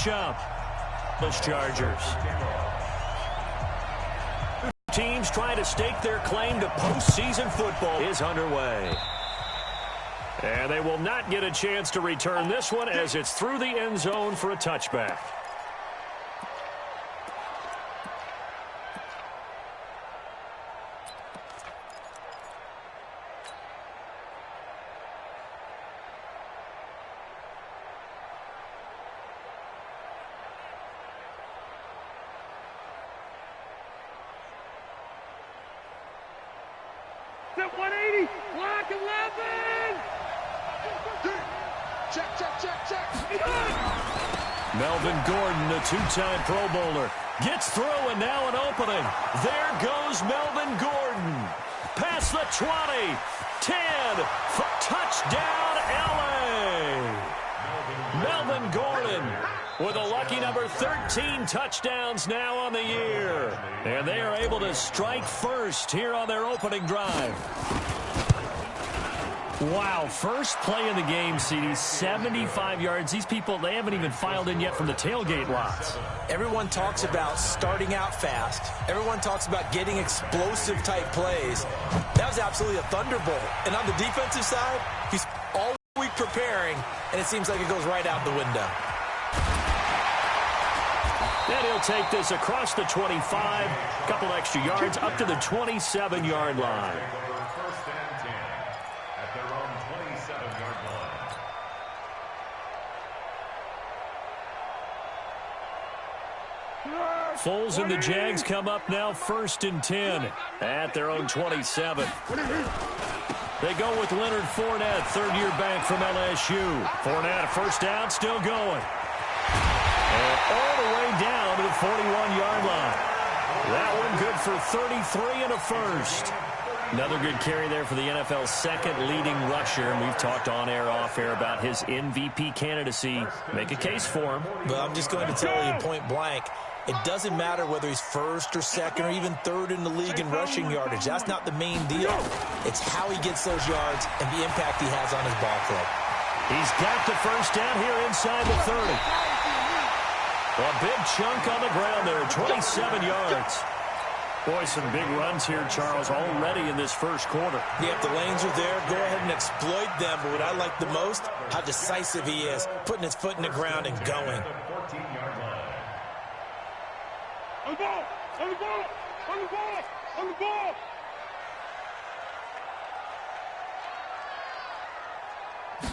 matchup. The Chargers. Teams trying to stake their claim to postseason football is underway. And they will not get a chance to return this one as it's through the end zone for a touchback. Set 180, block 11. Check. Melvin Gordon, a two-time Pro Bowler, gets through and now an opening. There goes Melvin Gordon. Past the 20, 10, touchdown LA. Melvin Gordon with a lucky number 13 touchdowns now on the year. And they are able to strike first here on their opening drive. Wow, first play of the game, CD, 75 yards. These people, they haven't even filed in yet from the tailgate lots. Everyone talks about starting out fast. Everyone talks about getting explosive type plays. That was absolutely a thunderbolt. And on the defensive side, he's all week preparing, and it seems like it goes right out the window. And he'll take this across the 25, a couple extra yards, up to the 27-yard line. Foles and the Jags come up now 1st and 10 at their own 27. They go with Leonard Fournette, third-year back from LSU. Fournette, a first down, still going. And all the way down to the 41-yard line. That one good for 33 and a first. Another good carry there for the NFL's second leading rusher. And we've talked on air, off air about his MVP candidacy. Make a case for him. But I'm just going to tell you point blank, it doesn't matter whether he's first or second or even third in the league in rushing yardage. That's not the main deal. It's how he gets those yards and the impact he has on his ball club. He's got the first down here inside the 30. A big chunk on the ground there, 27 yards. Boy, some big runs here, Charles, already in this first quarter. Yeah, if the lanes are there, go ahead and exploit them. But what I like the most, how decisive he is, putting his foot in the ground and going. On the ball! On the ball! On the ball! On the ball!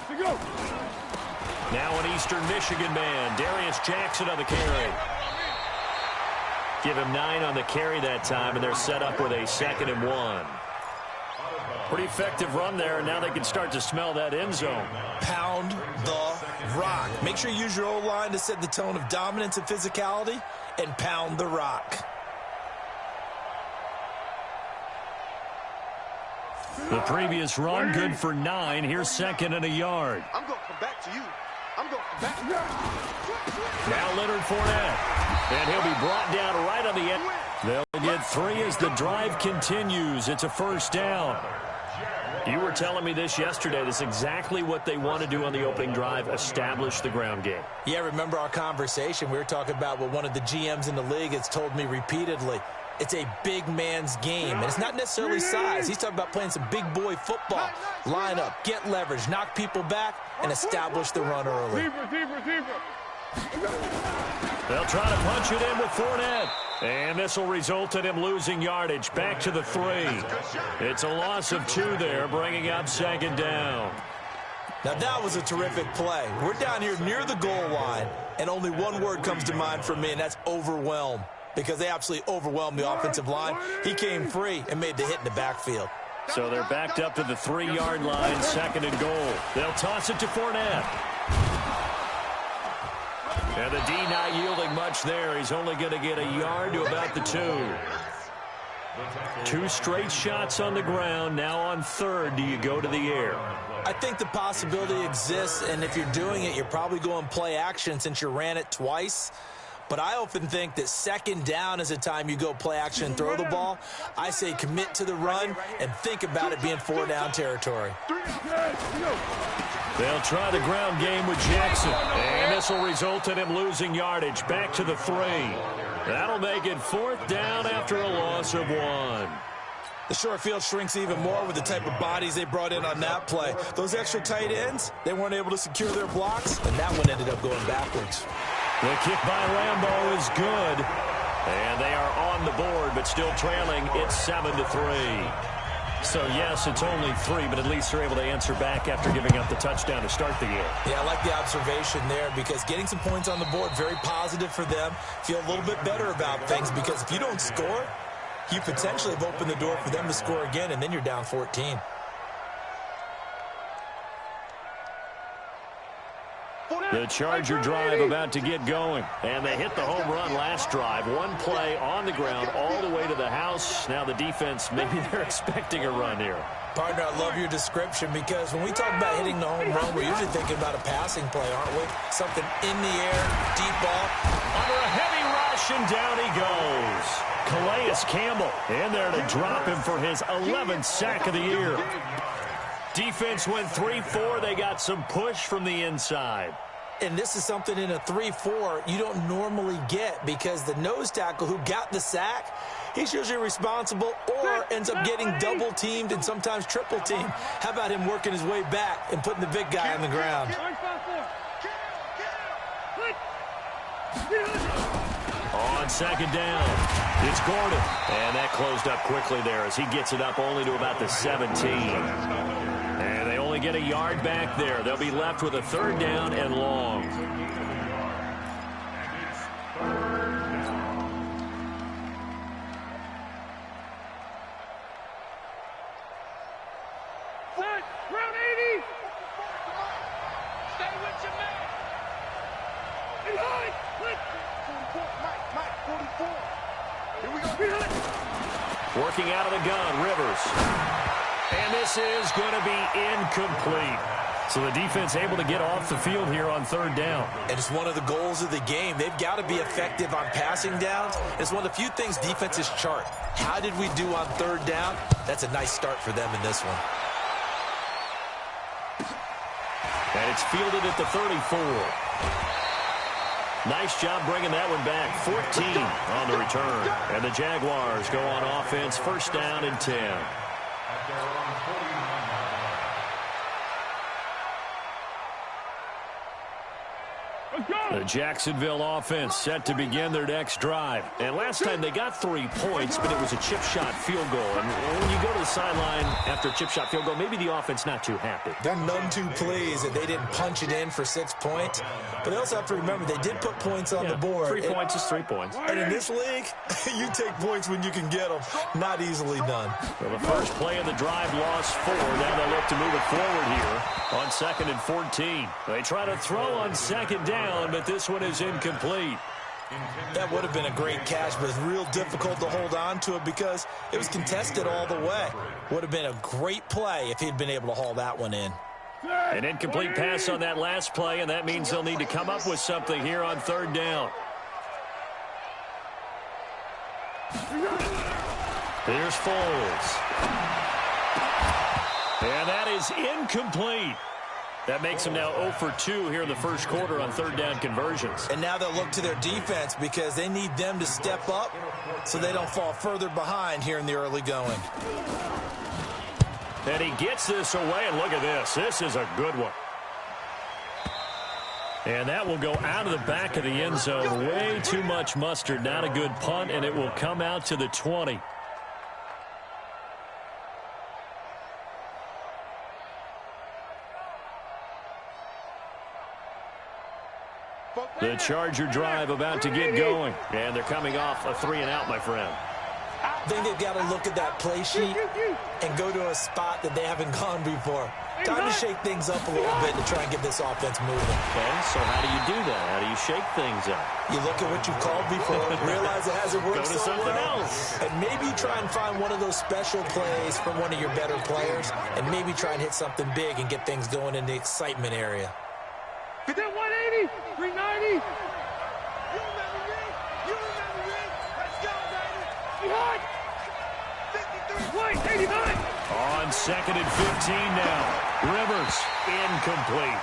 To go! Now an Eastern Michigan man, Darius Jackson on the carry. Give him 9 on the carry that time, and they're set up with a 2nd and 1. Pretty effective run there, and now they can start to smell that end zone. Pound the rock. Make sure you use your O-line to set the tone of dominance and physicality, and pound the rock. The previous run, good for 9. Here's 2nd and a yard. I'm going to come back to you. I'm going to come back to you. Now Leonard Fournette. And he'll be brought down right on the end. They'll get 3 as the drive continues. It's a first down. You were telling me this yesterday. This is exactly what they want to do on the opening drive, establish the ground game. Yeah, remember our conversation. We were talking about what one of the GMs in the league has told me repeatedly. It's a big man's game, and it's not necessarily size. He's talking about playing some big boy football. Line up, get leverage, knock people back, and establish the run early. They'll try to punch it in with Fournette. And this will result in him losing yardage back to the 3. It's a loss of 2 there, bringing up 2nd down. Now that was a terrific play. We're down here near the goal line, and only one word comes to mind for me, and that's overwhelm. Because they absolutely overwhelmed the offensive line. He came free and made the hit in the backfield. So they're backed up to the 3-yard line, 2nd and goal. They'll toss it to Fournette. And the D not yielding much there. He's only going to get a yard to about the 2. 2 straight shots on the ground. Now on 3rd, do you go to the air? I think the possibility exists, and if you're doing it, you're probably going play action since you ran it twice. But I often think that second down is a time you go play action and throw the ball. I say commit to the run and think about it being 4-down territory. They'll try the ground game with Jackson. And this will result in him losing yardage. Back to the 3. That'll make it 4th down after a loss of 1. The short field shrinks even more with the type of bodies they brought in on that play. Those extra tight ends, they weren't able to secure their blocks, and that one ended up going backwards. The kick by Lambeau is good. And they are on the board, but still trailing. It's 7-3. So, yes, it's only 3, but at least they're able to answer back after giving up the touchdown to start the game. Yeah, I like the observation there because getting some points on the board, very positive for them. Feel a little bit better about things because if you don't score, you potentially have opened the door for them to score again, and then you're down 14. The Charger drive about to get going. And they hit the home run last drive. One play on the ground all the way to the house. Now the defense, maybe they're expecting a run here. Partner, I love your description because when we talk about hitting the home run, we're usually thinking about a passing play, aren't we? Something in the air, deep ball. Under a heavy rush, and down he goes. Calais Campbell in there to drop him for his 11th sack of the year. Defense went 3-4. They got some push from the inside. And this is something in a 3-4 you don't normally get because the nose tackle who got the sack, he's usually responsible or ends up getting double-teamed and sometimes triple-teamed. How about him working his way back and putting the big guy on the ground? On second down, it's Gordon. And that closed up quickly there as he gets it up only to about the 17. And they only get a yard back there. They'll be left with a 3rd down and long. Round 80. Stay with your man. Behind. 44. Mike. 44. Here we go. Behind. Working out of the gun, Rivers. And this is going to be incomplete. So the defense able to get off the field here on 3rd down. And it's one of the goals of the game. They've got to be effective on passing downs. It's one of the few things defenses chart. How did we do on 3rd down? That's a nice start for them in this one. And it's fielded at the 34. Nice job bringing that one back. 14 on the return. And the Jaguars go on offense, 1st down and 10. The Jacksonville offense set to begin their next drive. And last time they got 3 points, but it was a chip shot field goal. And when you go to the sideline after a chip shot field goal, maybe the offense not too happy. They're none too pleased that they didn't punch it in for 6 points. But they also have to remember they did put points on the board. 3 points is 3 points. And in this league, you take points when you can get them. Not easily done. Well, the first play of the drive lost 4. Now they look to move it forward here on 2nd and 14. They try to throw on 2nd down, but this one is incomplete. That would have been a great catch, but it's real difficult to hold on to it because it was contested all the way. Would have been a great play if he'd been able to haul that one in. An incomplete pass on that last play, and that means they'll need to come up with something here on 3rd down. Here's Foles. And that is incomplete. That makes them now 0 for 2 here in the first quarter on 3rd down conversions. And now they'll look to their defense because they need them to step up so they don't fall further behind here in the early going. And he gets this away, and look at this. This is a good one. And that will go out of the back of the end zone. Way too much mustard. Not a good punt, and it will come out to the 20. The Charger drive about to get going. And they're coming off a 3-and-out, my friend. I think they've got to look at that play sheet and go to a spot that they haven't gone before. Time to shake things up a little bit to try and get this offense moving. Okay, so how do you do that? How do you shake things up? You look at what you've called before, realize it hasn't worked Go to so something well, else. and maybe try and find one of those special plays from one of your better players, and maybe try and hit something big and get things going in the excitement area. Get that 180, 390. 2nd and 15 now. Rivers, incomplete.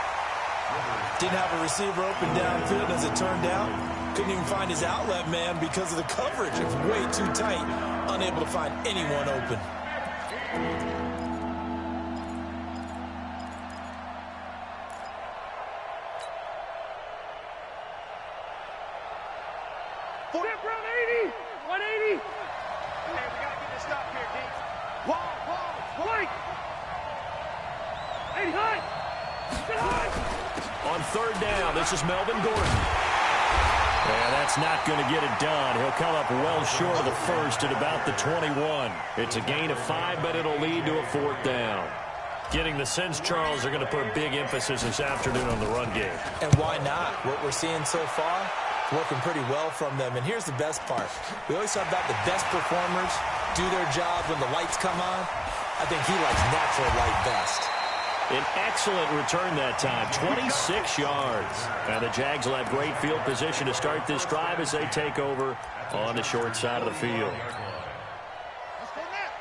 Didn't have a receiver open downfield as it turned out. Couldn't even find his outlet man because of the coverage. It was way too tight. Unable to find anyone open. Step round 80. 180. Man, we got to get this stop here, D. Wall, Blake. 80 high. Get high. On 3rd down, this is Melvin Gordon. Yeah, that's not going to get it done. He'll come up well short of the first at about the 21. It's a gain of 5, but it'll lead to a 4th down. Getting the sense, Charles, are going to put a big emphasis this afternoon on the run game. And why not? What we're seeing so far, working pretty well from them. And here's the best part. We always talk about the best performers do their job when the lights come on. I think he likes natural light best. An excellent return that time, 26 yards. And the Jags will have great field position to start this drive as they take over on the short side of the field. Let's go now.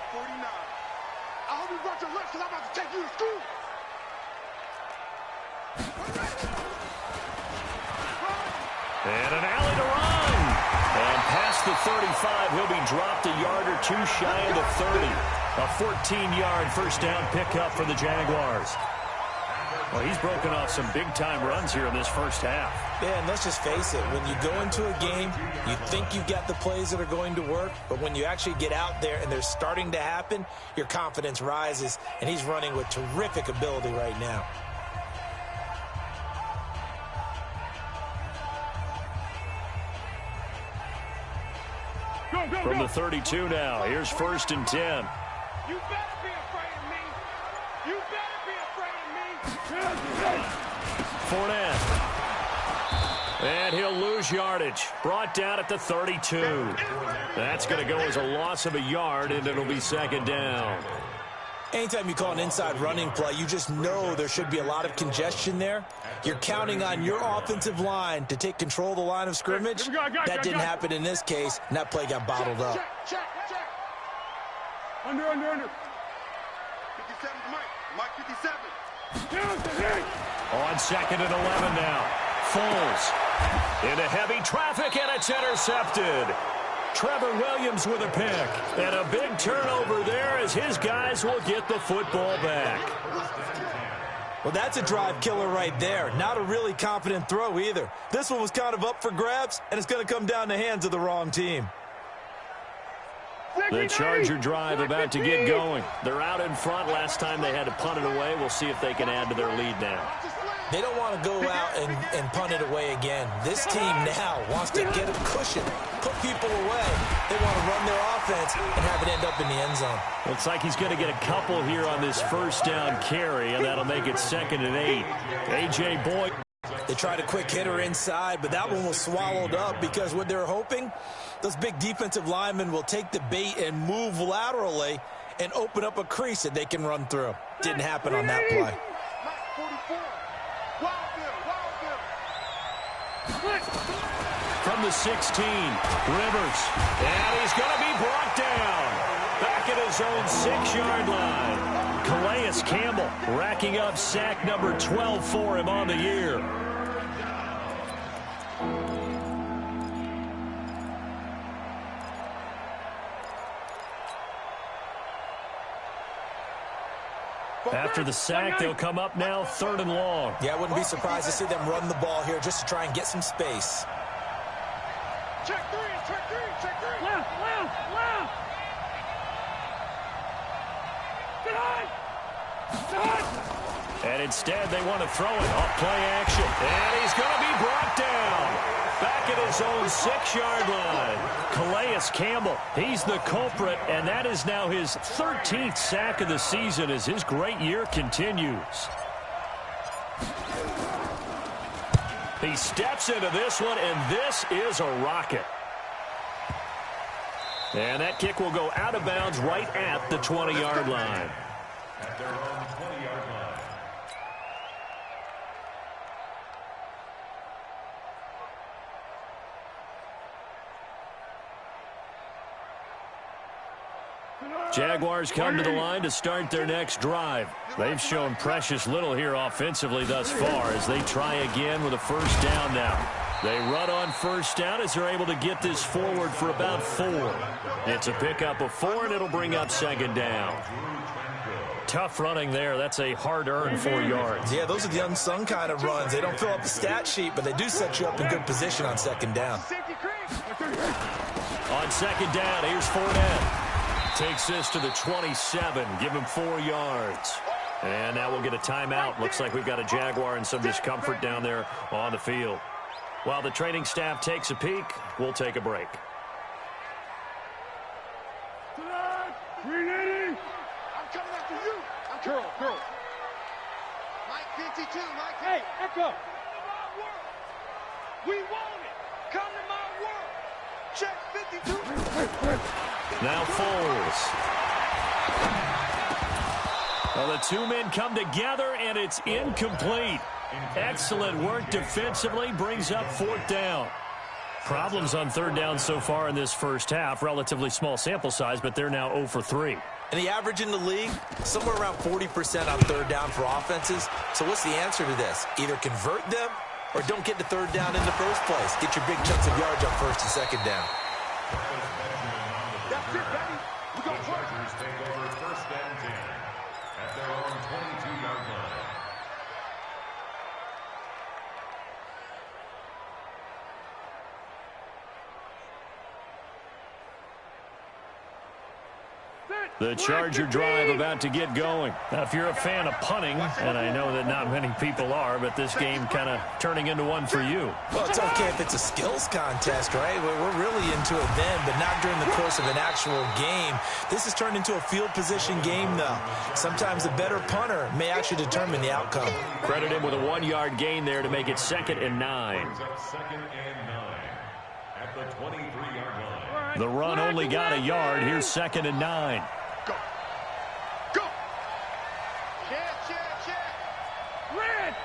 49. I hope you brought your lunch because I'm about to take you to school. And an alley to run. And past the 35, he'll be dropped a yard or two shy of the 30. A 14-yard first down pickup for the Jaguars. Well, he's broken off some big-time runs here in this first half. Yeah, and let's just face it. When you go into a game, you think you've got the plays that are going to work, but when you actually get out there and they're starting to happen, your confidence rises, and he's running with terrific ability right now. From the 32 now, here's 1st and 10. You better be afraid of me. You better be afraid of me. Fournette. And he'll lose yardage. Brought down at the 32. That's going to go as a loss of a yard, and it'll be 2nd down. Anytime you call an inside running play, you just know there should be a lot of congestion there. You're counting on your offensive line to take control of the line of scrimmage. That didn't happen in this case, and that play got bottled up. Check. Under. 57 to Mike. Mike 57. On 2nd and 11 now. Foles into heavy traffic, and it's intercepted. Trevor Williams with a pick. And a big turnover there as his guys will get the football back. Well, that's a drive killer right there. Not a really confident throw either. This one was kind of up for grabs, and it's going to come down the hands of the wrong team. The Charger drive about to get going. They're out in front. Last time they had to punt it away. We'll see if they can add to their lead now. They don't want to go out and punt it away again. This team now wants to get a cushion, put people away. They want to run their offense and have it end up in the end zone. Looks like he's going to get a couple here on this first down carry, and that'll make it 2nd and 8. A.J. Boyd. They tried a quick hitter inside, but that one was swallowed up because what they're hoping, those big defensive linemen will take the bait and move laterally and open up a crease that they can run through. Didn't happen on that play. From the 16, Rivers. And he's going to be brought down. Back at his own 6-yard line. Calais Campbell racking up sack number 12 for him on the year. After the sack, they'll come up now 3rd and long. Yeah, I wouldn't be surprised to see them run the ball here just to try and get some space. Check three. Left. Get high. And instead, they want to throw it off play action. And he's going to be brought down. Back at his own 6-yard line. Calais Campbell, he's the culprit, and that is now his 13th sack of the season as his great year continues. He steps into this one, and this is a rocket. And that kick will go out of bounds right at the 20-yard line. Jaguars come to the line to start their next drive. They've shown precious little here offensively thus far as they try again with a first down now. They run on first down as they're able to get this forward for about 4. It's a pickup of 4, and it'll bring up second down. Tough running there. That's a hard-earned 4 yards. Yeah, those are the unsung kind of runs. They don't fill up the stat sheet, but they do set you up in good position on second down. On second down, here's Fournette. Takes this to the 27. Give him 4 yards. And now we'll get a timeout. Looks like we've got a Jaguar and some discomfort down there on the field. While the training staff takes a peek, we'll take a break. I'm coming after you. Girl. Mike 52, Mike. Hey, Echo. We want it. Come to my world. Check 52. Now Foles. Well, the 2 men come together, and it's incomplete. Excellent work defensively, brings up 4th down. Problems on 3rd down so far in this first half. Relatively small sample size, but they're now 0 for 3. And the average in the league, somewhere around 40% on 3rd down for offenses. So what's the answer to this? Either convert them or don't get to 3rd down in the first place. Get your big chunks of yards on 1st and 2nd down. That's it, baby. We go first. Take over 1st and 10 at their own 22-yard line. The Charger drive about to get going. Now, if you're a fan of punting, and I know that not many people are, but this game kind of turning into one for you. Well, it's okay if it's a skills contest, right? We're really into it then, but not during the course of an actual game. This has turned into a field position game, though. Sometimes the better punter may actually determine the outcome. Credit him with a 1-yard gain there to make it 2nd and 9. 2nd and 9 at the 23-yard line. The run only got a yard. Here's 2nd and 9. Go. Check. Red.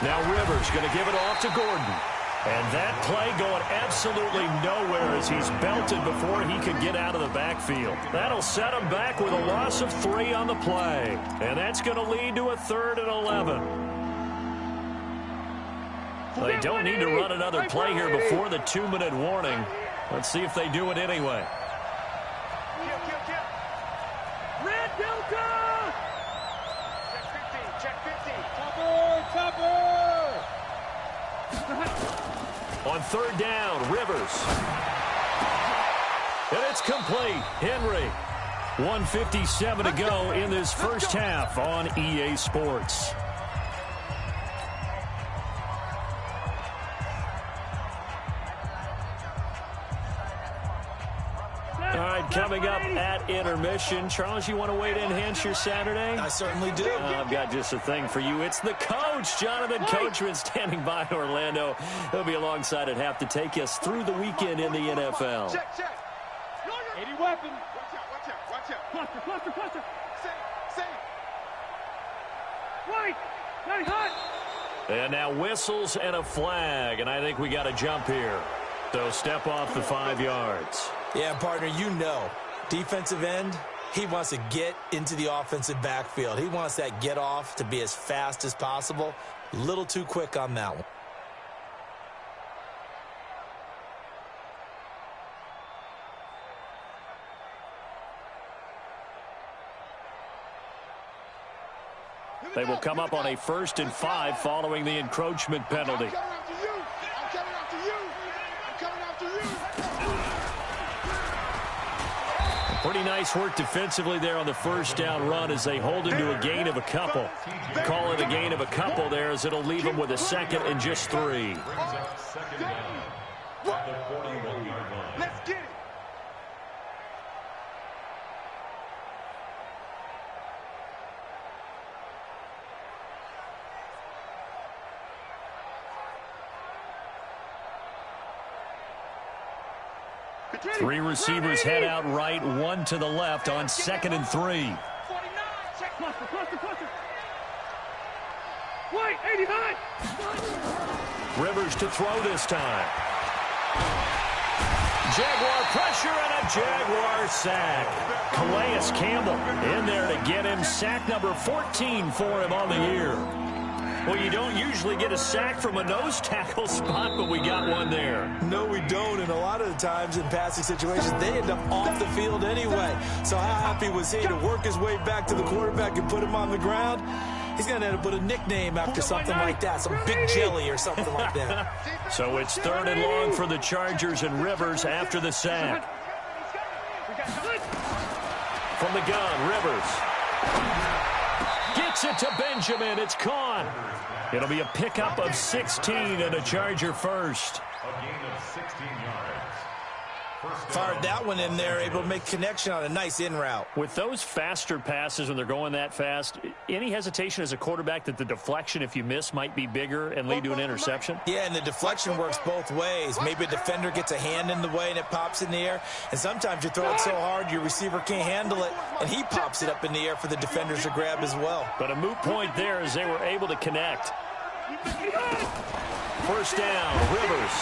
Now Rivers going to give it off to Gordon. And that play going absolutely nowhere as he's belted before he could get out of the backfield. That'll set him back with a loss of 3 on the play. And that's going to lead to a 3rd and 11. They don't need to run another play here before the 2-minute warning. Let's see if they do it anyway. Red Delta! Check 15. Topper! On 3rd down, Rivers. And it's complete. Henry. 1:57 to go in this first half on EA Sports. All right, coming up at intermission. Charles, you want to wait to enhance your Saturday? I certainly do. I've got just a thing for you. It's the coach, Jonathan Coachman, standing by in Orlando. He'll be alongside at half to take us through the weekend in the NFL. Check. 80 weapons. Watch out. Cluster. Safe. Right. Hot. And now whistles and a flag, and I think we got a jump here. So step off the 5 yards. Yeah, partner, you know, defensive end, he wants to get into the offensive backfield. He wants that get off to be as fast as possible. A little too quick on that one. They will come up on a 1st and 5 following the encroachment penalty. I'm coming after you. Pretty nice work defensively there on the first down run as they hold him to a gain of a couple. Call it a gain of a couple there as it'll leave him with a 2nd and just 3. Brings up 2nd down at the 41-yard line. Let's get it. Three receivers head out right, one to the left on 2nd and 3. Wait, 89. Rivers to throw this time. Jaguar pressure and a Jaguar sack. Calais Campbell in there to get him. Sack number 14 for him on the year. Well, you don't usually get a sack from a nose tackle spot, but we got one there. No, we don't, and a lot of the times in passing situations, they end up off the field anyway. So how happy was he to work his way back to the quarterback and put him on the ground? He's going to end up with a nickname after something like that, some Big Jelly or something like that. So it's 3rd and long for the Chargers and Rivers after the sack. From the gun, Rivers gets it to Benjamin. It's caught. It'll be a pickup of 16 and a Charger first. A gain of 16 yards. Fired that one in there, able to make connection on a nice in route. With those faster passes when they're going that fast, any hesitation as a quarterback that the deflection, if you miss, might be bigger and lead to an interception? Yeah, and the deflection works both ways. Maybe a defender gets a hand in the way and it pops in the air, and sometimes you throw it so hard your receiver can't handle it, and he pops it up in the air for the defenders to grab as well. But a moot point there as they were able to connect. First down, Rivers.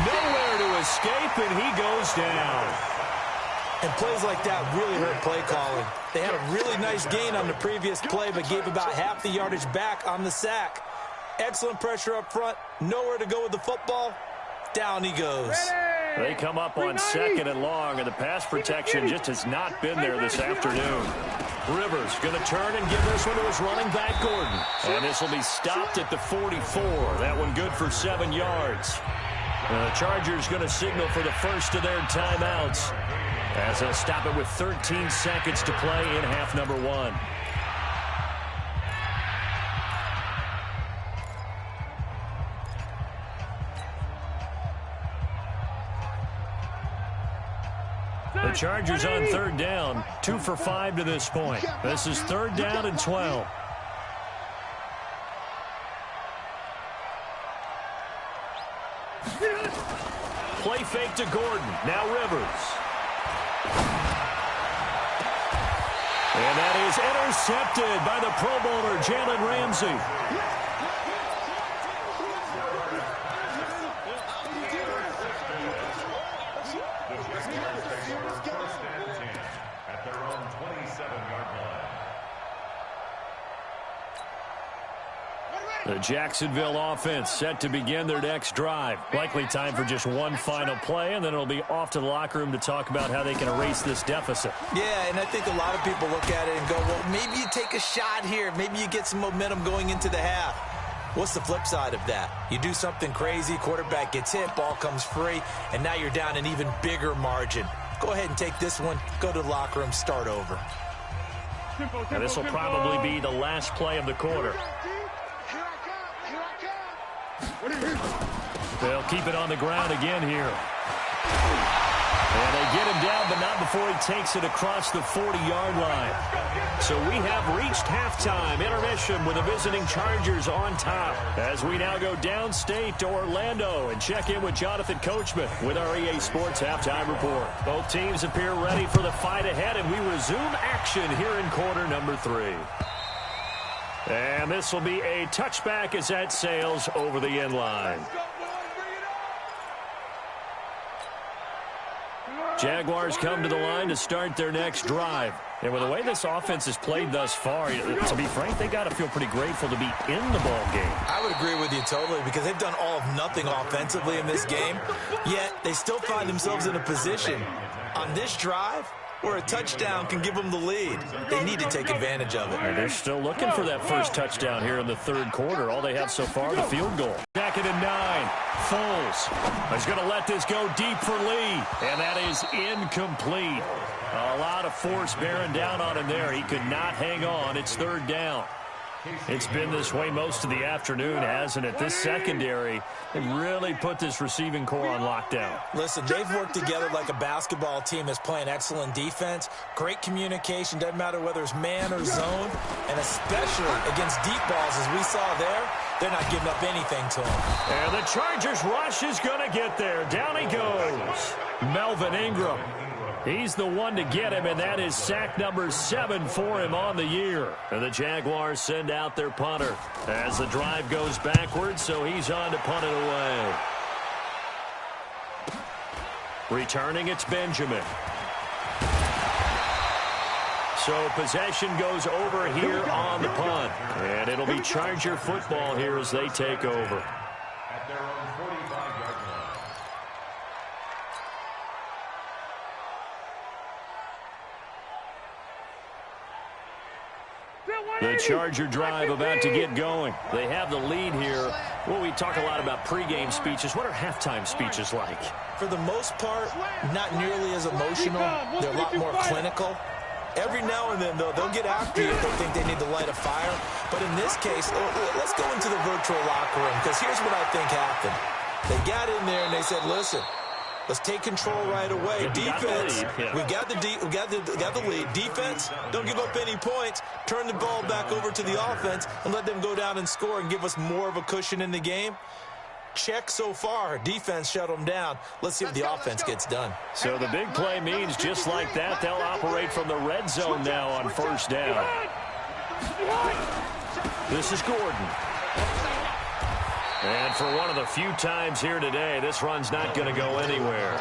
Nowhere to escape, and he goes down. And plays like that really hurt play calling. They had a really nice gain on the previous play, but gave about half the yardage back on the sack. Excellent pressure up front. Nowhere to go with the football. Down he goes. They come up on 2nd and long, and the pass protection just has not been there this afternoon. Rivers going to turn and give this one to his running back, Gordon. And this will be stopped at the 44. That one good for 7 yards. The Chargers going to signal for the first of their timeouts as they'll stop it with 13 seconds to play in half number 1. The Chargers on 3rd down, 2 for 5 to this point. This is 3rd down and 12. Play fake to Gordon. Now Rivers. And that is intercepted by the Pro Bowler, Jalen Ramsey. The Jacksonville offense set to begin their next drive. Likely time for just one final play, and then it'll be off to the locker room to talk about how they can erase this deficit. Yeah, and I think a lot of people look at it and go, well, maybe you take a shot here. Maybe you get some momentum going into the half. What's the flip side of that? You do something crazy, quarterback gets hit, ball comes free, and now you're down an even bigger margin. Go ahead and take this one, go to the locker room, start over. Now this will probably be the last play of the quarter. They'll keep it on the ground again here. And they get him down, but not before he takes it across the 40-yard line. So we have reached halftime. Intermission with the visiting Chargers on top. As we now go downstate to Orlando and check in with Jonathan Coachman with our EA Sports Halftime Report. Both teams appear ready for the fight ahead, and we resume action here in quarter number 3. And this will be a touchback as that sails over the end line. Jaguars come to the line to start their next drive. And with the way this offense has played thus far, to be frank, they got to feel pretty grateful to be in the ball game. I would agree with you totally, because they've done all of nothing offensively in this game, yet they still find themselves in a position on this drive where a touchdown can give them the lead. They need to take advantage of it. And they're still looking for that first touchdown here in the 3rd quarter. All they have so far, the field goal. 2nd and 9. Foles is going to let this go deep for Lee, and that is incomplete. A lot of force bearing down on him there. He could not hang on. It's 3rd down. It's been this way most of the afternoon, hasn't it? This secondary, they really put this receiving core on lockdown. Listen, they've worked together like a basketball team that's playing excellent defense, great communication, doesn't matter whether it's man or zone, and especially against deep balls, as we saw there, they're not giving up anything to him. And the Chargers rush is going to get there. Down he goes. Melvin Ingram. He's the one to get him, and that is sack number 7 for him on the year. And the Jaguars send out their punter as the drive goes backwards, so he's on to punt it away. Returning, it's Benjamin. So possession goes over here on the punt. And it'll be Charger football here as they take over. At their own 45-yard line. The Charger drive about to get going. They have the lead here. Well, we talk a lot about pregame speeches. What are halftime speeches like? For the most part, not nearly as emotional. They're a lot more clinical. Every now and then, though, they'll get after you if they think they need to light a fire. But in this case, let's go into the virtual locker room, because here's what I think happened. They got in there and they said, listen, let's take control right away. Defense, we got the lead. Defense, don't give up any points. Turn the ball back over to the offense and let them go down and score and give us more of a cushion in the game. Check so far. Defense shut them down. Let's see if the offense gets done. So the big play means just like that, they'll operate from the red zone now on first down. This is Gordon. And for one of the few times here today, this run's not going to go anywhere.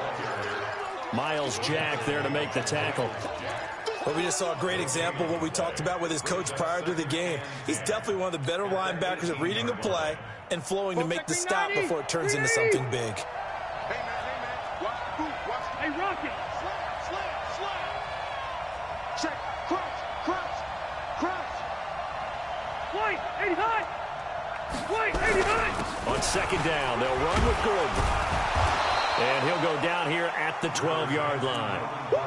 Miles Jack there to make the tackle. Well, we just saw a great example of what we talked about with his coach prior to the game. He's definitely one of the better linebackers at reading a play and flowing to make the stop before it turns into something big. Hey, man. Watch the boot. Watch the boot. Hey, Rocket. Slam. Check. Crouch. White, 89. White, 89. On second down, they'll run with Gordon. And he'll go down here at the 12-yard line.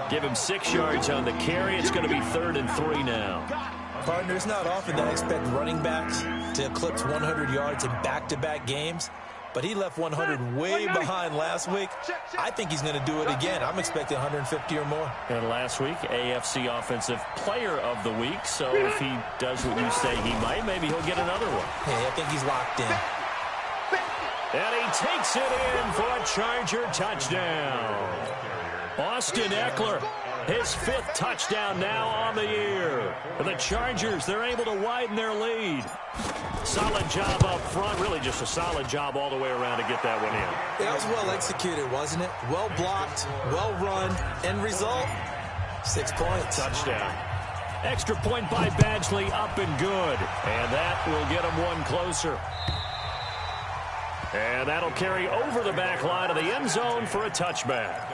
Give him 6 yards on the carry. It's going to be 3rd and 3 now. Partner, it's not often that I expect running backs to eclipse 100 yards in back-to-back games, but he left 100 way behind last week. I think he's going to do it again. I'm expecting 150 or more. And last week, AFC Offensive Player of the Week. So if he does what you say he might, maybe he'll get another one. Hey, I think he's locked in. And he takes it in for a Charger touchdown. Austin Eckler, his 5th touchdown now on the year. And the Chargers, they're able to widen their lead. Solid job up front, really just a solid job all the way around to get that one in. That was well executed, wasn't it? Well blocked, well run, end result, 6 points. Touchdown. Extra point by Badgley, up and good. And that will get him one closer. And that'll carry over the back line of the end zone for a touchback.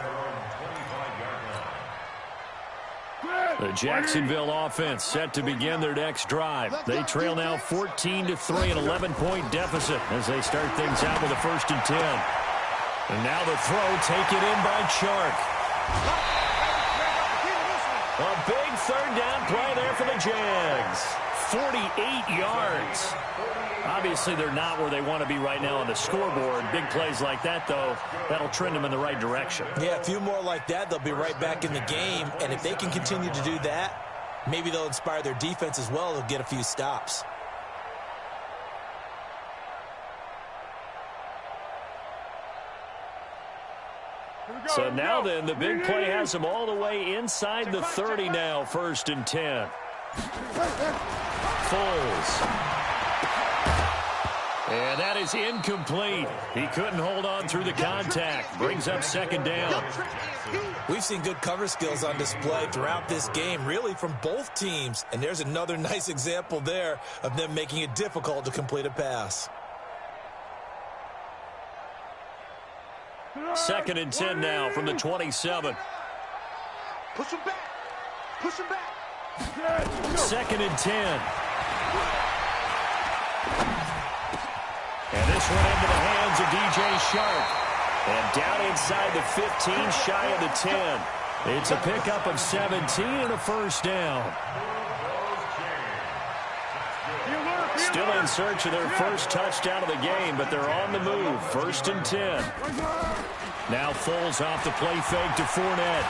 The Jacksonville offense set to begin their next drive. They trail now 14-3, an 11-point deficit as they start things out with a 1st and 10. And now the throw taken in by Chark. A big 3rd down play there for the Jags. 48 yards. Obviously, they're not where they want to be right now on the scoreboard. Big plays like that, though, that'll trend them in the right direction. Yeah, a few more like that, they'll be right back in the game. And if they can continue to do that, maybe they'll inspire their defense as well. They'll get a few stops. So now then, the big play has them all the way inside the 30 now, 1st and 10. Foles. And that is incomplete. He couldn't hold on through the contact. Brings up 2nd down. We've seen good cover skills on display throughout this game, really from both teams. And there's another nice example there of them making it difficult to complete a pass. 2nd and 10 now from the 27. Push him back. 2nd and 10. And this one into the hands of DJ Shark. And down inside the 15, shy of the 10. It's a pickup of 17 and a 1st down. Still in search of their 1st touchdown of the game, but they're on the move. 1st and 10. Now Foles off the play fake to Fournette.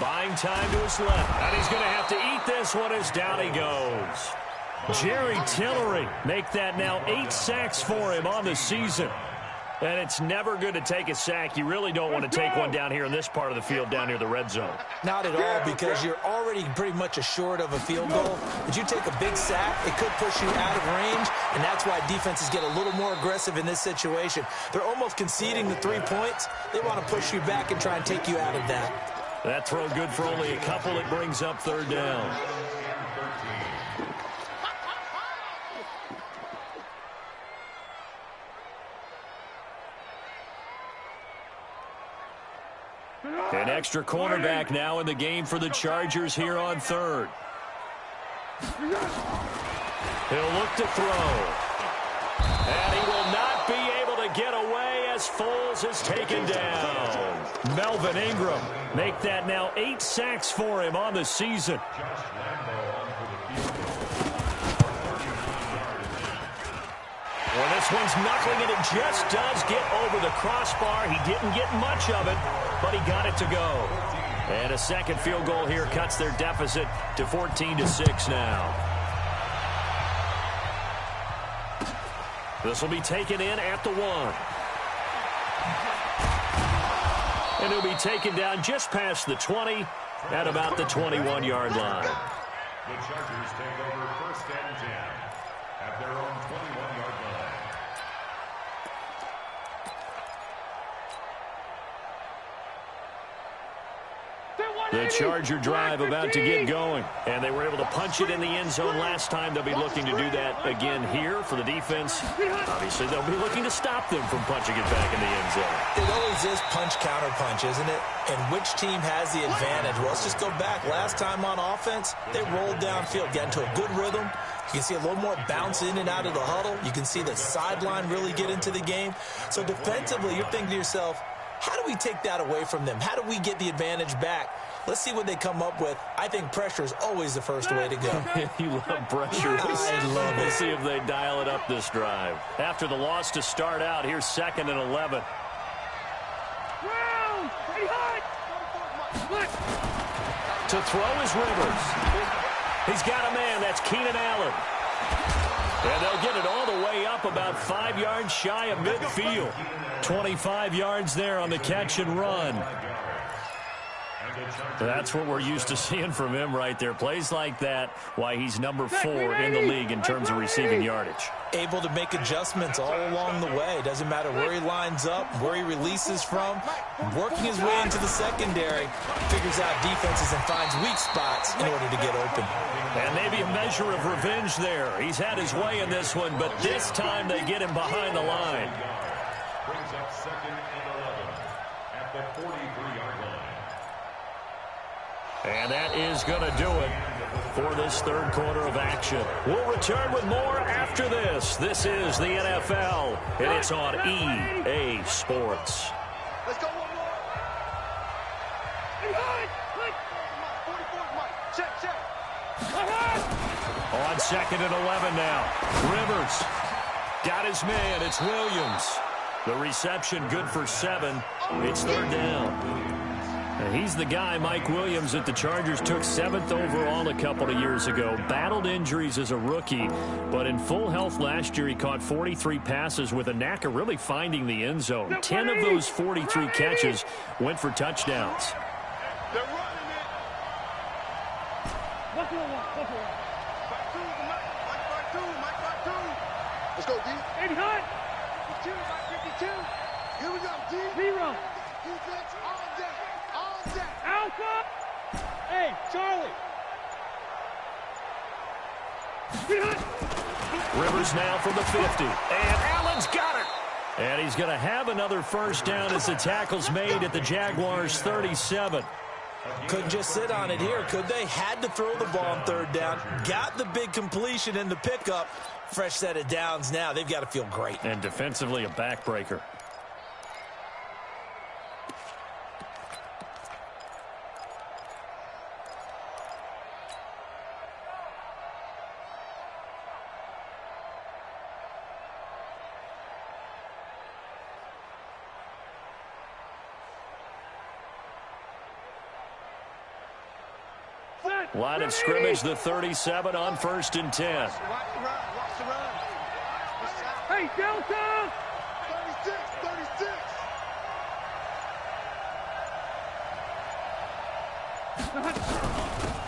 Buying time to his left. And he's going to have to eat this one as down he goes. Jerry Tillery make that now 8 sacks for him on the season. And it's never good to take a sack. You really don't want to take one down here in this part of the field down near the red zone. Not at all, because you're already pretty much assured of a field goal. But you take a big sack, it could push you out of range, and that's why defenses get a little more aggressive in this situation. They're almost conceding the 3 points. They want to push you back and try and take you out of that. That throw good for only a couple. It brings up third down. An extra cornerback now in the game for the Chargers here on third. He'll look to throw. And he will not be able to get away as Foles is taken down. Melvin Ingram make that now 8 sacks for him on the season. Well, this one's knuckling, and it just does get over the crossbar. He didn't get much of it, but he got it to go. And a second field goal here cuts their deficit to 14-6 now. This will be taken in at the 1. And he'll be taken down just past the 20 at about the 21-yard line. The Chargers take over first and 10 at their own 21-yard line. The Charger drive about to get going, and they were able to punch it in the end zone last time. They'll be looking to do that again here for the defense. Obviously, they'll be looking to stop them from punching it back in the end zone. It always is punch-counter-punch, isn't it? And which team has the advantage? Well, let's just go back. Last time on offense, they rolled downfield, got into a good rhythm. You can see a little more bounce in and out of the huddle. You can see the sideline really get into the game. So defensively, you're thinking to yourself, how do we take that away from them? How do we get the advantage back? Let's see what they come up with. I think pressure is always the first way to go. You love pressure. I love it. We'll see if they dial it up this drive. After the loss to start out, here's 2nd and 11. To throw is Rivers. He's got a man. That's Keenan Allen. And they'll get it all the way up about 5 yards shy of midfield. 25 yards there on the catch and run. That's what we're used to seeing from him right there. Plays like that, why he's number 4 in the league in terms of receiving yardage. Able to make adjustments all along the way. Doesn't matter where he lines up, where he releases from. Working his way into the secondary. Figures out defenses and finds weak spots in order to get open. And maybe a measure of revenge there. He's had his way in this one, but this time they get him behind the line. Brings up 2nd and 11 at the 43-yard line. And that is going to do it for this third quarter of action. We'll return with more after this. This is the NFL, and it's on EA Sports. Let's go one more. Check. On 2nd and 11 now. Rivers got his man. It's Williams. The reception good for 7. It's third down. And he's the guy, Mike Williams, that the Chargers took 7th overall a couple of years ago. Battled injuries as a rookie, but in full health last year, he caught 43 passes with a knack of really finding the end zone. 10 of those 43 catches went for touchdowns. They're running it. Mike 2. Let's go, D. 80 hot. 52. Here we go, D. 0. Defense on deck. Alpha. Hey, Charlie. Rivers now from the 50. And Allen's got it. And he's going to have another first down as the tackle's made at the Jaguars' 37. Couldn't just sit on it here, could they? Had to throw the ball on third down. Got the big completion in the pickup. Fresh set of downs now. They've got to feel great. And defensively, a backbreaker. Line of scrimmage, the 37 on 1st and 10. Watch the run. Watch the run. Hey, Delta! 36, 36.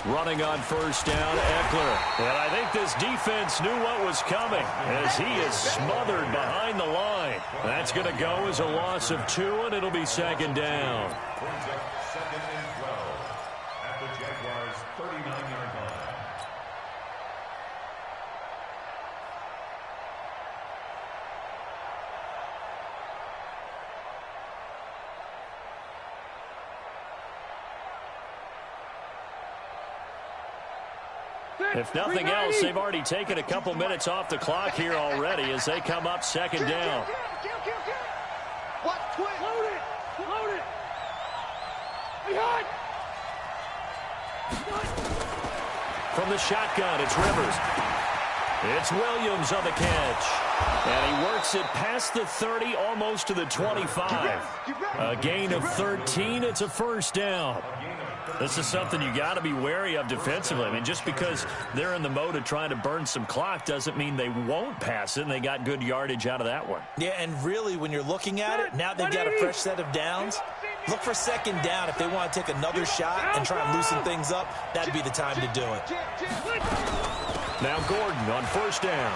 Running on 1st down, Eckler. And I think this defense knew what was coming as he is smothered behind the line. That's going to go as a loss of 2, and it'll be 2nd down. Brings up 2nd and 12 at the Jaguars' 39-yard line. If nothing else, they've already taken a couple minutes off the clock here already as they come up 2nd down. What? Twin. Load it! Load it! Hey, hot! From the shotgun, it's Rivers. It's Williams on the catch. And he works it past the 30, almost to the 25. A gain of 13, it's a 1st down. This is something you got to be wary of defensively. I mean, just because they're in the mode of trying to burn some clock doesn't mean they won't pass it, and they got good yardage out of that one. Yeah, and really, when you're looking at it, now they've got a fresh set of downs. Look for 2nd down. If they want to take another shot and try and loosen things up, that'd be the time to do it. Now Gordon on 1st down.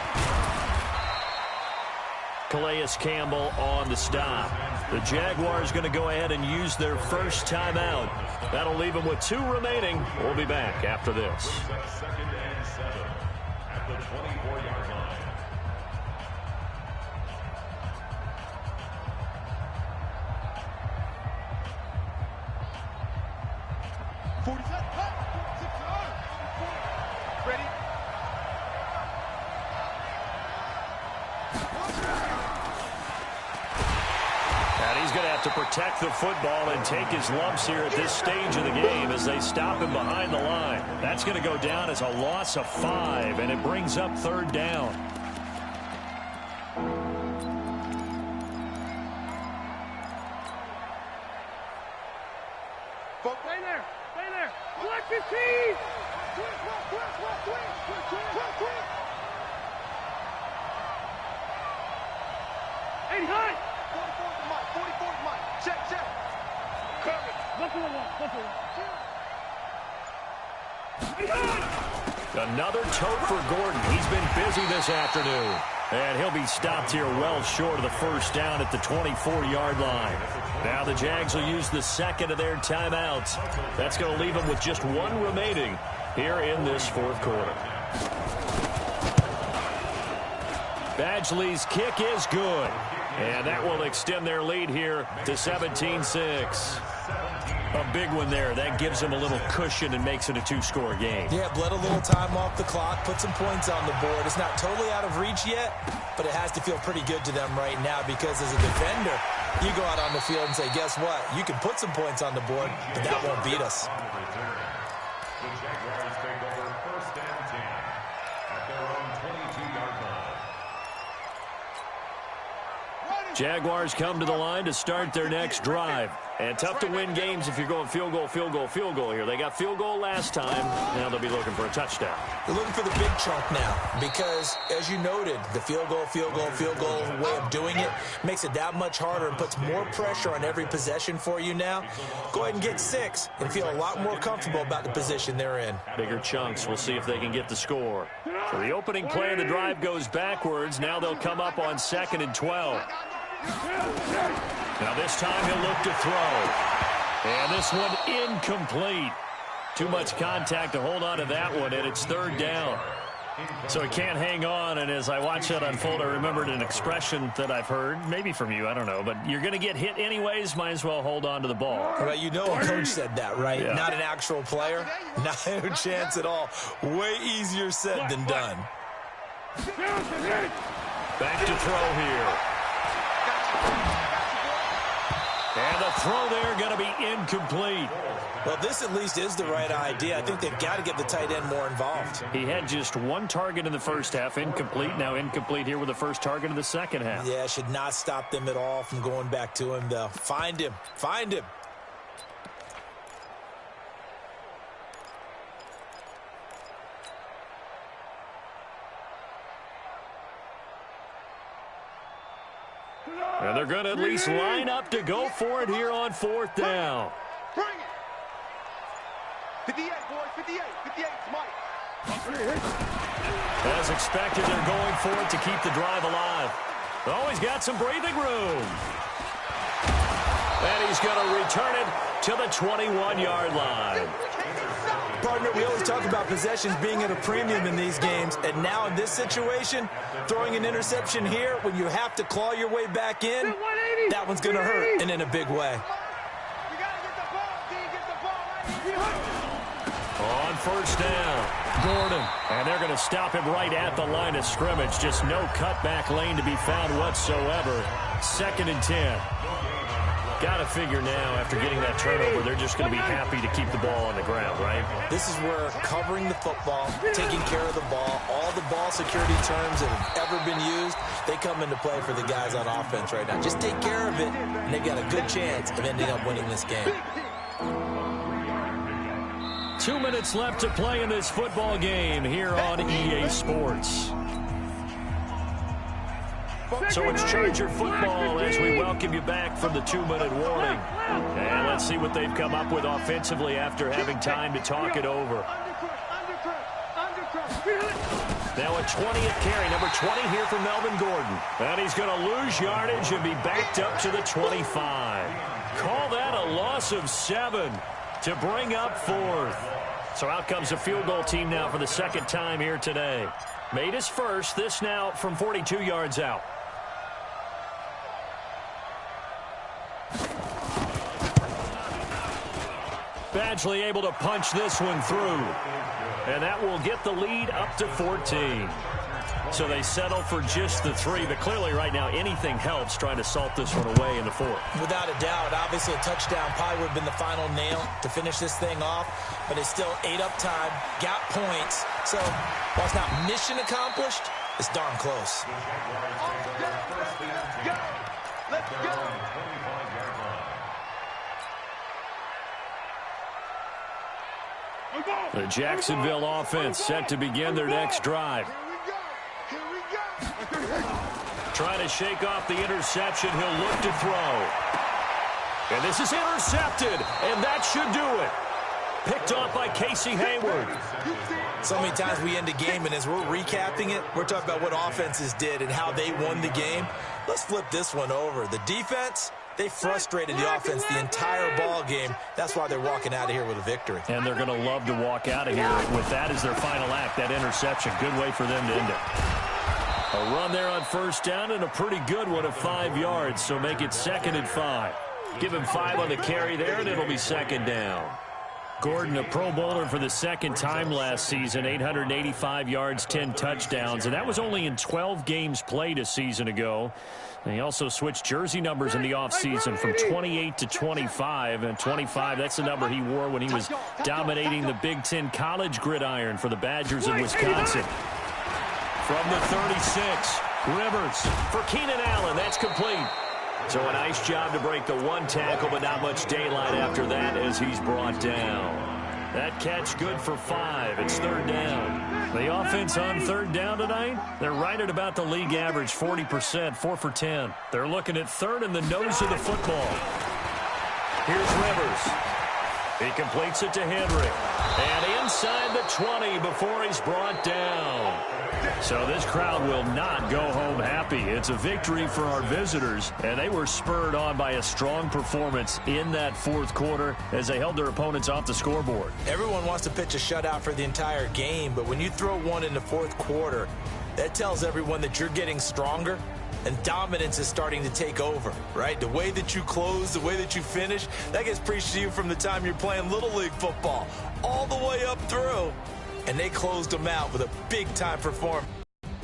Calais Campbell on the stop. The Jaguars going to go ahead and use their first timeout. That'll leave them with 2 remaining. We'll be back after this. 2nd and 7 at the 24-yard line. Ready? And he's going to have to protect the football and take his lumps here at this stage of the game as they stop him behind the line. That's going to go down as a loss of 5, and it brings up 3rd down. Stay there! Stay there! Collect his team! Hey, hot! 44 to Mike. Check. Buffalo one. Hey, hot! Another tote for Gordon. He's been busy this afternoon. And he'll be stopped here well short of the 1st down at the 24-yard line. Now the Jags will use the 2nd of their timeouts. That's going to leave them with just 1 remaining here in this 4th quarter. Badgley's kick is good. And that will extend their lead here to 17-6. A big one there. That gives them a little cushion and makes it a 2-score game. Yeah, bled a little time off the clock, put some points on the board. It's not totally out of reach yet, but it has to feel pretty good to them right now because as a defender, you go out on the field and say, guess what? You can put some points on the board, but that won't beat us. The Jaguars take over 1st and 10 at their own 22-yard line. Jaguars come to the line to start their next drive. And tough to win games if you're going field goal here. They got field goal last time. Now they'll be looking for a touchdown. They're looking for the big chunk now because, as you noted, the field goal way of doing it makes it that much harder and puts more pressure on every possession for you now. Go ahead and get 6 and feel a lot more comfortable about the position they're in. Bigger chunks. We'll see if they can get the score. So the opening play of the drive goes backwards. Now they'll come up on 2nd and 12. Now this time he'll look to throw. And this one incomplete. Too much contact to hold on to that one, and it's 3rd down. So he can't hang on, and as I watch that unfold, I remembered an expression that I've heard, maybe from you, I don't know, but you're going to get hit anyways, might as well hold on to the ball. Well, you know a coach said that, right? Yeah. Not an actual player. No chance at all. Way easier said than done. Back to throw here. And the throw there going to be incomplete. Well, this at least is the right idea. I think they've got to get the tight end more involved. He had just 1 target in the first half, incomplete. Now incomplete here with the first target in the second half. Yeah, should not stop them at all from going back to him, though. Find him. Find him. And they're going to at least line up to go for it here on fourth down. Bring it. 58, boys. 58. 58, Mike. As expected, they're going for it to keep the drive alive. Oh, he's got some breathing room. And he's going to return it to the 21-yard line. Partner, we always talk about possessions being at a premium in these games, and now in this situation, throwing an interception here when you have to claw your way back in, that one's going to hurt, and in a big way. You got to get the ball, D. Get the ball right. On first down, Gordon. And they're going to stop him right at the line of scrimmage. Just no cutback lane to be found whatsoever. 2nd and 10. Got to figure now, after getting that turnover, they're just going to be happy to keep the ball on the ground, right? This is where covering the football, taking care of the ball, all the ball security terms that have ever been used, they come into play for the guys on offense right now. Just take care of it, and they've got a good chance of ending up winning this game. 2 minutes left to play in this football game here on EA Sports. So it's Charger football as we welcome you back from the 2-minute warning. And let's see what they've come up with offensively after having time to talk it over. Now a 20th carry, number 20 here from Melvin Gordon. And he's going to lose yardage and be backed up to the 25. Call that a loss of 7 to bring up 4th. So out comes the field goal team now for the second time here today. Made his first, this now from 42 yards out. Badgley able to punch this one through. And that will get the lead up to 14. So they settle for just the 3. But clearly right now anything helps trying to salt this one away in the 4th. Without a doubt, obviously a touchdown probably would have been the final nail to finish this thing off. But it's still ate up time, got points. So while it's not mission accomplished, it's darn close. Let's go. The Jacksonville offense set to begin their next drive. Here we go. Trying to shake off the interception. He'll look to throw. And this is intercepted. And that should do it. Picked off by Casey Hayward. So many times we end a game, and as we're recapping it, we're talking about what offenses did and how they won the game. Let's flip this one over. The defense, they frustrated the offense the entire ball game. That's why they're walking out of here with a victory. And they're going to love to walk out of here with that as their final act, that interception. Good way for them to end it. A run there on first down and a pretty good one of 5 yards, so make it 2nd and 5. Give him 5 on the carry there, and it'll be 2nd down. Gordon, a Pro Bowler for the second time last season, 885 yards, 10 touchdowns, and that was only in 12 games played a season ago. And he also switched jersey numbers in the offseason from 28 to 25, and 25, that's the number he wore when he was dominating the Big Ten college gridiron for the Badgers of Wisconsin. From the 36, Rivers for Keenan Allen, that's complete. So a nice job to break the 1 tackle, but not much daylight after that as he's brought down. That catch good for 5. It's 3rd down. The offense on 3rd down tonight, they're right at about the league average, 40%, 4 for 10. They're looking at 3rd in the nose of the football. Here's Rivers. He completes it to Henry. And inside the 20 before he's brought down. So this crowd will not go home happy. It's a victory for our visitors, and they were spurred on by a strong performance in that 4th quarter as they held their opponents off the scoreboard. Everyone wants to pitch a shutout for the entire game, but when you throw one in the 4th quarter, that tells everyone that you're getting stronger and dominance is starting to take over, right? The way that you close, the way that you finish, that gets preached to you from the time you're playing Little League football all the way up through. And they closed them out with a big-time performance.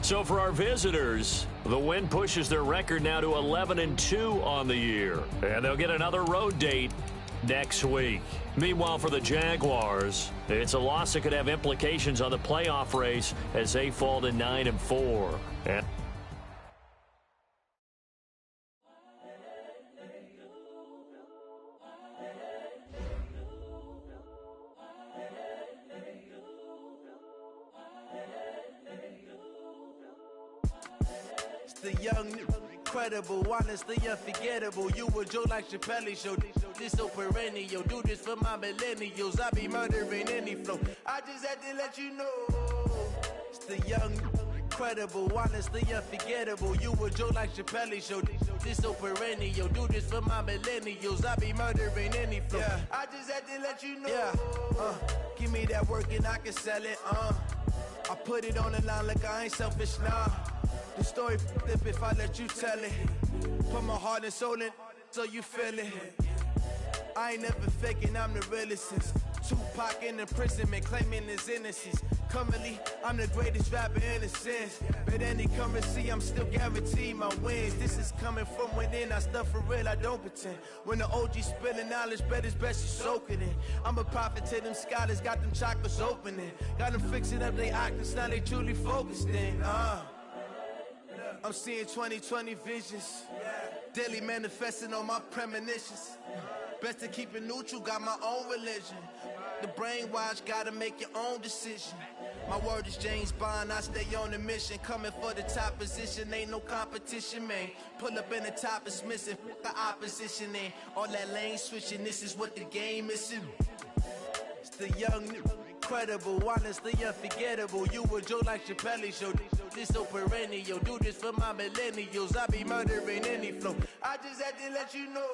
So for our visitors, the win pushes their record now to 11-2 on the year. And they'll get another road date next week. Meanwhile, for the Jaguars, it's a loss that could have implications on the playoff race as they fall to 9-4. And the young incredible, honestly unforgettable. You a joke like Chappelle show. This so perennial. Do this for my millennials. I be murdering any flow. I just had to let you know. It's the young, incredible, honestly unforgettable. You a joke like Chappelle show. This so perennial. Do this for my millennials. I be murdering any flow. Yeah. I just had to let you know. Yeah. Give me that work and I can sell it. I put it on the line like I ain't selfish, nah. The story flip if I let you tell it. Put my heart and soul in so you feel it. I ain't never faking, I'm the realest since Tupac in imprisonment, claiming his innocence. Currently, I'm the greatest rapper in a sense. But any currency, I'm still guaranteed my wins. This is coming from within, I stuff for real, I don't pretend. When the OG spilling knowledge, bet it's best you soak it in. I'm a prophet to them scholars, got them chakras opening. Got them fixing up they octaves, now they truly focused in. I'm seeing 2020 visions, daily manifesting on my premonitions. Best to keep it neutral, got my own religion. The brainwash, gotta make your own decision. My word is James Bond, I stay on the mission. Coming for the top position, ain't no competition, man. Pull up in the top, it's missing, the opposition ain't. All that lane switching, this is what the game is. It's the young, incredible, honestly unforgettable. You a joke like Chappelle show. This so perennial. Do this for my millennials. I be murdering any flow. I just had to let you know.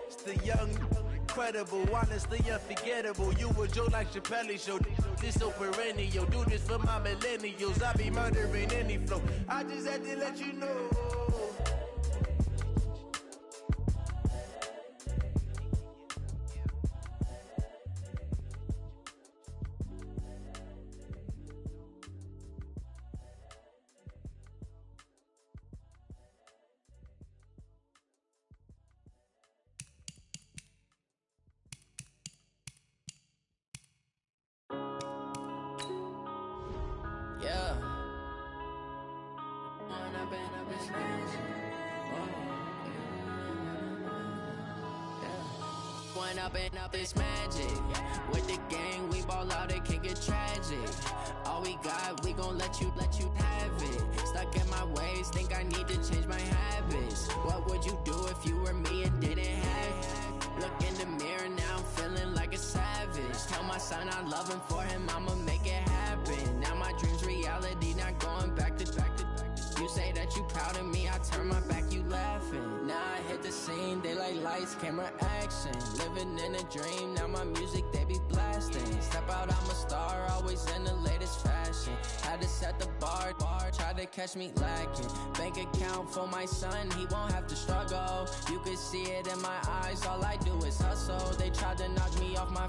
It's the young, incredible, honestly unforgettable. You a joke like Chappelle show. This so perennial. Do this for my millennials. I be murdering any flow. I just had to let you know. Yeah. One up and up is magic. With the gang, we ball out, it can get tragic. All we got, we gon' let you have it. Stuck in my ways, think I need to change my habits. What would you do if you were me and didn't have it? Look in the mirror, now I'm feeling like a savage. Tell my son I love him, for him I'ma make it happen. Now my dream's reality, not going back to. You say that you proud of me, I turn my back, you laughing. Now I hit the scene, they like lights, camera, action. Living in a dream, now my music, they be blasting. Step out, I'm a star, always in the latest fashion. Had to set the bar, try to catch me lacking. Bank account for my son, he won't have to struggle. You can see it in my eyes, all I do is hustle. They tried to knock me off my